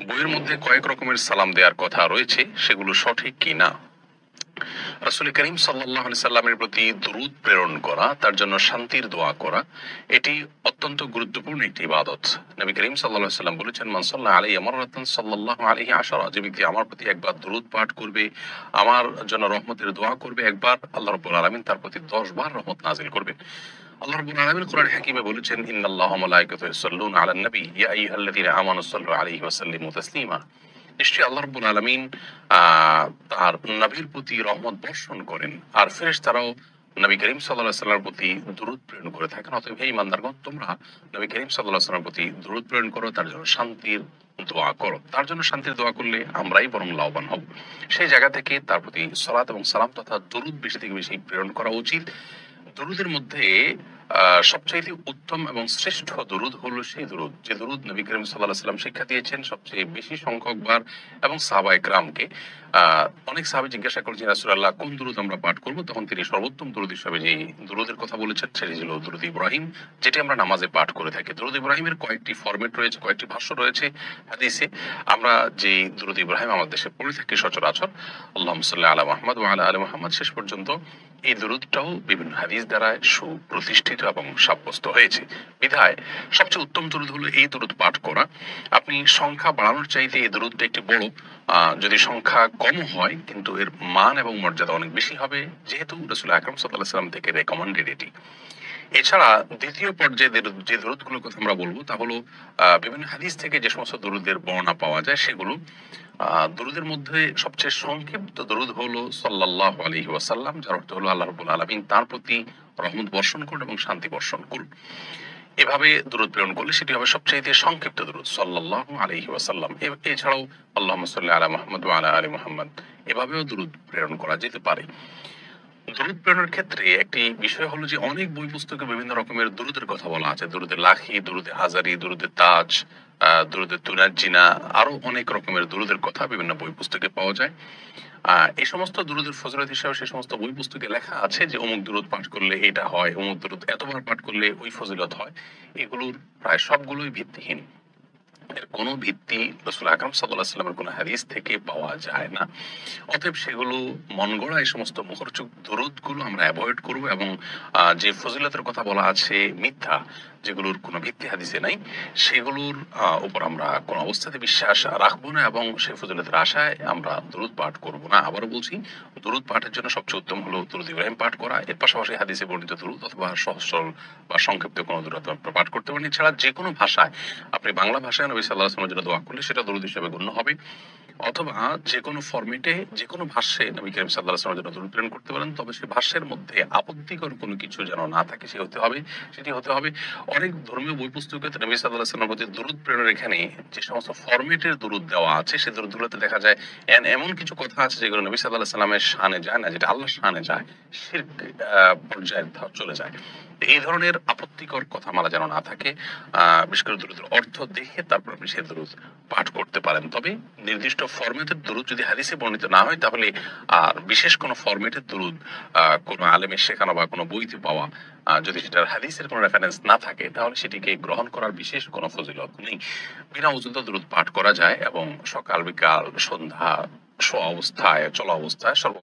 বইয়ের মধ্যে কয়েক রকমের সালাম দেওয়ার কথা রয়েছে, সেগুলো সঠিক কিনা? রাসূল করিম সাল্লাল্লাহু আলাইহি সাল্লামের প্রতি দরুদ প্রেরণ করা, তার জন্য শান্তির দোয়া করা, এটি অত্যন্ত গুরুত্বপূর্ণ একটি ইবাদত। নবী করিম সাল্লাল্লাহু আলাইহি সাল্লাম বলেছেন, মান সাল্লা আলাইহি মাররাতান সাল্লাল্লাহু আলাইহি আশারা, যে ব্যক্তি আমার প্রতি একবার দরুদ পাঠ করবে, আমার জন্য রহমতের দোয়া করবে একবার, আল্লাহ রাব্বুল আলামিন তার প্রতি 10 বার রহমত নাযিল করবেন। আল্লাহ রাব্বুল আলামিন কোরআন হাকিমে বলেছেন, ইন্নাল্লাহা ওয়া মালাইকাতাহু ইউসাল্লুনা আলান নবী ইয়া আইয়ুহাল্লাযীনা আমানু সাল্লু আলাইহি ওয়া সাল্লিমু তাসলিমা। নিশ্চয়ই আল্লাহ রাব্বুল আলামিন তার নবীর প্রতি রহমত বর্ষণ করেন, আর ফেরেশতারাও নবী করিম সাল্লাল্লাহু আলাইহি সাল্লামের প্রতি দরুদ প্রেরণ করে থাকেন। অতএব হে ঈমানদারগণ, তোমরা নবী করিম সাল্লাল্লাহু আলাইহি সাল্লামের প্রতি দরুদ প্রেরণ করো, তার জন্য শান্তির দোয়া করো। তার জন্য শান্তির দোয়া করলে আমরাই বরং লাভবান হব। সেই জায়গা থেকে তার প্রতি সালাত এবং সালাম তথা দরুদ বেশি থেকে বেশি প্রেরণ করা উচিত। দরুদের মধ্যে সবচাইতে উত্তম এবং শ্রেষ্ঠ দরুদ হলো সেই দরুদ যে দরুদ নবী করিম সাল্লাল্লাহু আলাইহি সাল্লাম শিক্ষা দিয়েছেন সবচেয়ে বেশি সংখ্যকবার, এবং সাহাবায়ে কেরামকে। অনেক সাহাবী জিজ্ঞাসা করেছেন, ইয়া রাসূলুল্লাহ, কোন দরুদ আমরা পাঠ করব? তখন তিনি সর্বোত্তম দরুদ হিসেবে যে দরুদের কথা বলেছেন সেটি ছিল দরুদ ইব্রাহিম, যেটি আমরা নামাজে পাঠ করে থাকি। দরুদ ইব্রাহিমের কয়েকটি ফরম্যাট রয়েছে, কয়েকটি ভাষ্য রয়েছে হাদিসে। আমরা যে দরুদ ইব্রাহিম আমাদের দেশে পড়ে থাকি সচরাচর, আল্লাহুম্মা সাল্লি আলা মুহাম্মাদ ওয়া আলা আলি মুহাম্মাদ, শেষ পর্যন্ত, এই দরুদটাও বিভিন্ন হাদিস দ্বারা সুপ্রতিষ্ঠিত এবং সাব্যস্ত হয়েছে। বিধায় সবচেয়ে উত্তম দরুদ হলো এই দরুদ পাঠ করা। আপনি সংখ্যা বাড়ানোর চাইতে এই দরুদটা একটি বড়, যদি সংখ্যা কম হয় কিন্তু এর মান এবং মর্যাদা অনেক বেশি হবে, যেহেতু রাসূল আকরাম সাল্লাল্লাহু আলাইহি সাল্লাম থেকে রেকমেন্ডেড এটি। এছাড়া দ্বিতীয় পর্যায়ে যে দরুদগুলোর কথা আমরা বলবো তা হলো বিভিন্ন হাদিস থেকে যে সমস্ত দরুদের বর্ণনা পাওয়া যায় সেগুলো। দরুদের মধ্যে সবচেয়ে সংক্ষিপ্ত দরুদ হলো সাল্লাল্লাহু আলাইহি ওয়াসাল্লাম, যার অর্থ হলো আল্লাহ রাব্বুল আলামিন তার প্রতি রহমত বর্ষণ করুন এবং শান্তি বর্ষণ করুন। এভাবে দরুদ প্রেরণ করলে সেটি হবে সবচাইতে সংক্ষিপ্ত দরুদ, সাল্লাল্লাহু আলাইহি ওয়াসাল্লাম। এছাড়াও আল্লাহুম্মা সাল্লি আলা মুহাম্মাদ ওয়া আলা আলি মুহাম্মাদ, এভাবেও দরুদ প্রেরণ করা যেতে পারে। দরুদ প্রেরণের ক্ষেত্রে একটি বিষয় হলো যে অনেক বই পুস্তকে বিভিন্ন রকমের দরুদের কথা বলা আছে, দরুদে লাখি, দরুদে হাজারি, দরুদে তাজ, দরুদে তুনাজ্জিনা, আরো অনেক রকমের দরুদের কথা বিভিন্ন বই পুস্তকে পাওয়া যায়। এই সমস্ত দরুদের ফজিলত হিসাবে সে সমস্ত বই পুস্তকে লেখা আছে যে অমুক দরুদ পাঠ করলে এটা হয়, অমুক দরুদ এতবার পাঠ করলে ওই ফজিলত হয়। এগুলোর প্রায় সবগুলোই ভিত্তিহীন। এর কোনো ভিত্তি রাসূল আকরাম সাল্লাল্লাহু আলাইহি ওয়াসাল্লামের কোনো হাদিস থেকে পাওয়া যায় না। অতএব সেগুলো মনগড়া এই সমস্ত মুখরোচক দরুদগুলো আমরা অ্যাভয়েড করব, এবং যে ফজিলতের কথা বলা আছে মিথ্যা, যেগুলোর কোনো ভিত্তি হাদিসে নাই, সেগুলোর উপর আমরা কোনো অবস্থাতে বিশ্বাস রাখবো না, এবং সেই ফজিলতের আশায় আমরা দরুদ পাঠ করব না। আবারও বলছি, দরুদ পাঠের জন্য সবচেয়ে উত্তম হলো দরুদ ইব্রাহিম পাঠ করা। এর পাশাপাশি হাদিসে বর্ণিত দরুদ অথবা সহজ সরল বা সংক্ষিপ্ত কোনো দরুদ আপনারা পাঠ করতে পারেন। এছাড়া যে কোনো ভাষায়, আপনি বাংলা ভাষায় নবী সাল্লাল্লাহু আলাইহি ওয়াসাল্লামের জন্য দোয়া করলে সেটা দরুদ হিসেবে গণ্য হবে, অথবা যে কোনো ফরম্যাটে যে কোনো ভাষ্যে নবী করিম সাল্লাল্লাহু আলাইহি ওয়াসাল্লামের জন্য দরুদ প্রেরণ করতে পারেন। তবে সেই ভাষ্যের মধ্যে আপত্তিকর কোনো কিছু যেন না থাকে সেটি হতে হবে। অনেক ধর্মীয় বই পুস্তকে নবী সাল্লাল্লাহু আলাইহি ওয়াসাল্লামের প্রতি দরুদ প্রেরণের এখানে যে সমস্ত ফরম্যাটের দরুদ দেওয়া আছে সেই দরুদগুলোতে দেখা যায় এমন কিছু কথা আছে যেগুলো নবী সাল্লাল্লাহু আলাইহি ওয়াসাল্লামের শানে যায় না, যেটা আল্লাহর শানে যায়, শিরক পর্যায়ে চলে যায়। তো এই ধরনের আপত্তিকর কথা মালা যেন না থাকে। বিশেষ করে দরুদের অর্থ দেখে তারপর আপনি সেই দরুদ পাঠ করতে পারেন। তবে নির্দিষ্ট ফরম্যাটের দরুদ যদি হাদিসে বর্ণিত না হয়, তাহলে আর বিশেষ কোনো ফরম্যাটের দরুদ কোনো আলেমের শেখানো বা কোনো বইতে পাওয়া, যদি সেটার হাদিসের কোনো রেফারেন্স না থাকে, তাহলে সেটিকে গ্রহণ করার বিশেষ কোনো ফজিলত নেই। বিনা ওজুতে দরুদ পাঠ করা যায়, এবং সকাল বিকাল সন্ধ্যা শোয়া অবস্থায় চলা অবস্থায়